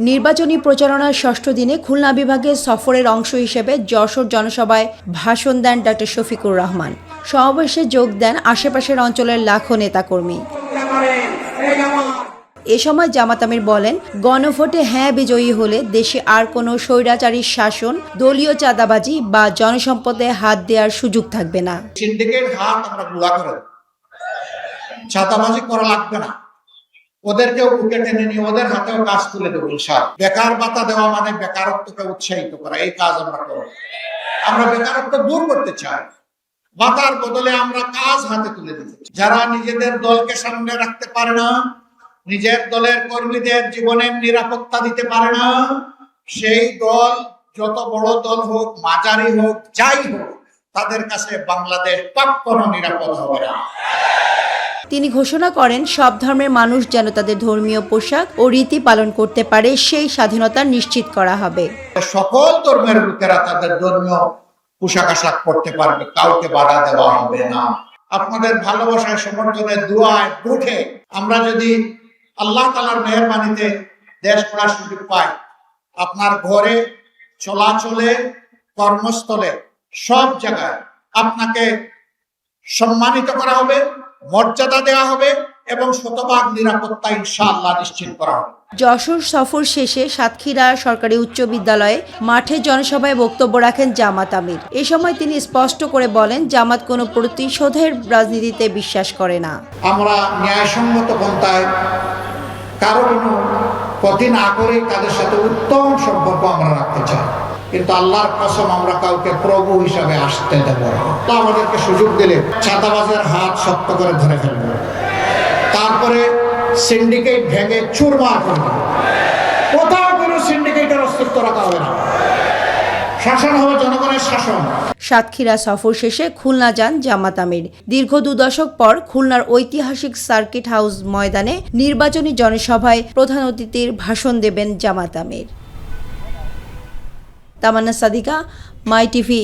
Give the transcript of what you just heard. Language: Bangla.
নির্বাচনী প্রচারণার ষষ্ঠ দিনে খুলনা বিভাগের সফরের অংশ হিসেবে যশোর জনসভায় ভাষণ দেন ডক্টর শফিকুর রহমান। সমাবেশে যোগ দেন আশেপাশের অঞ্চলের লাখো নেতাকর্মী। এ সময় জামাত আমির বলেন, গণভোটে হ্যাঁ বিজয়ী হলে দেশে আর কোনো স্বৈরাচারী শাসন, দলীয় চাঁদাবাজি বা জনসম্পদে হাত দেওয়ার সুযোগ থাকবে না। সিন্ডিকেট হাত আমরা গুঁড়া করে চাঁদাবাজি করা লাগবে না, ওদেরকেও বুকে টেনে নিয়ে ওদের হাতেও কাজ তুলে দেবো ইনশাআল্লাহ। বেকার ভাতা দেওয়া মানে বেকারত্বকে উৎসাহিত করা, এই কাজ আমরা করব। আমরা বেকারত্ব দূর করতে চাই, ভাতার বদলে আমরা কাজ হাতে তুলে দিতে চাই। যারা নিজেদের দলকে সামনে রাখতে পারে না, নিজের দলের কর্মীদের জীবনের নিরাপত্তা দিতে পারে না, সেই দল যত বড় দল হোক, মাঝারি হোক, যাই হোক, তাদের কাছে বাংলাদেশ কখনো নিরাপদ হবে না। তিনি ঘোষণা করেন, সব ধর্মের মানুষ যেন তাদের ধর্মীয় পোশাক ও রীতি পালন করতে পারে, সেই স্বাধীনতা নিশ্চিত করা হবে। সকল ধর্মের লোকেরা তাদের ধর্মীয় পোশাক আশাক পরতে পারবে, কাউকে বাধা দেওয়া হবে না। আপনাদের ভালোবাসায়, সমর্থনে, দোয়ায়, দুঃখে আমরা যদি আল্লাহ তাআলার মেহেরবানিতে দেশ গড়ার সুযোগ পাই, আপনার ঘরে, চলাচলে, কর্মস্থলে, সব জায়গায় আপনাকে সম্মানিত করা হবে, মর্যাদা দেওয়া হবে এবং শতভাগ নিরাপত্তা ইনশাআল্লাহ নিশ্চিত করা হবে। যশোর সফর শেষে সাতক্ষীরা সরকারি উচ্চ বিদ্যালয়ে মাঠে জনসভায় বক্তব্য রাখেন জামাত আমির। এ সময় তিনি স্পষ্ট করে বলেন, জামাত কোনো প্রতিশোধের রাজনীতিতে বিশ্বাস করে না। আমরা ন্যায়সঙ্গত পন্থায় কারো কোনো ক্ষতি না করে তাদের সাথে উত্তম সম্পর্ক আমরা রাখতে চাই, কিন্তু আল্লাহর কসম আমরা কাউকে প্রভু হিসাবে আসতে দেব না। আমাদেরকে সুযোগ দিলে চাঁদাবাজের হাত শক্ত করে ধরে ফেলবে, তারপরে সিন্ডিকেট ভেঙে চুরমার করবে। কোথাও কোনো সিন্ডিকেটের অস্তিত্ব রাখা হবে না, শাসন হবে জনগণের শাসন। সাতক্ষীরা সফর শেষে খুলনা যান জামাত আমির। দীর্ঘ 2 দশক পর খুলনার ঐতিহাসিক সার্কিট হাউস ময়দানে নির্বাচনী জনসভায় প্রধান অতিথির ভাষণ দেবেন জামাত আমির। তামান্না সাদিকা, মাই টিভি।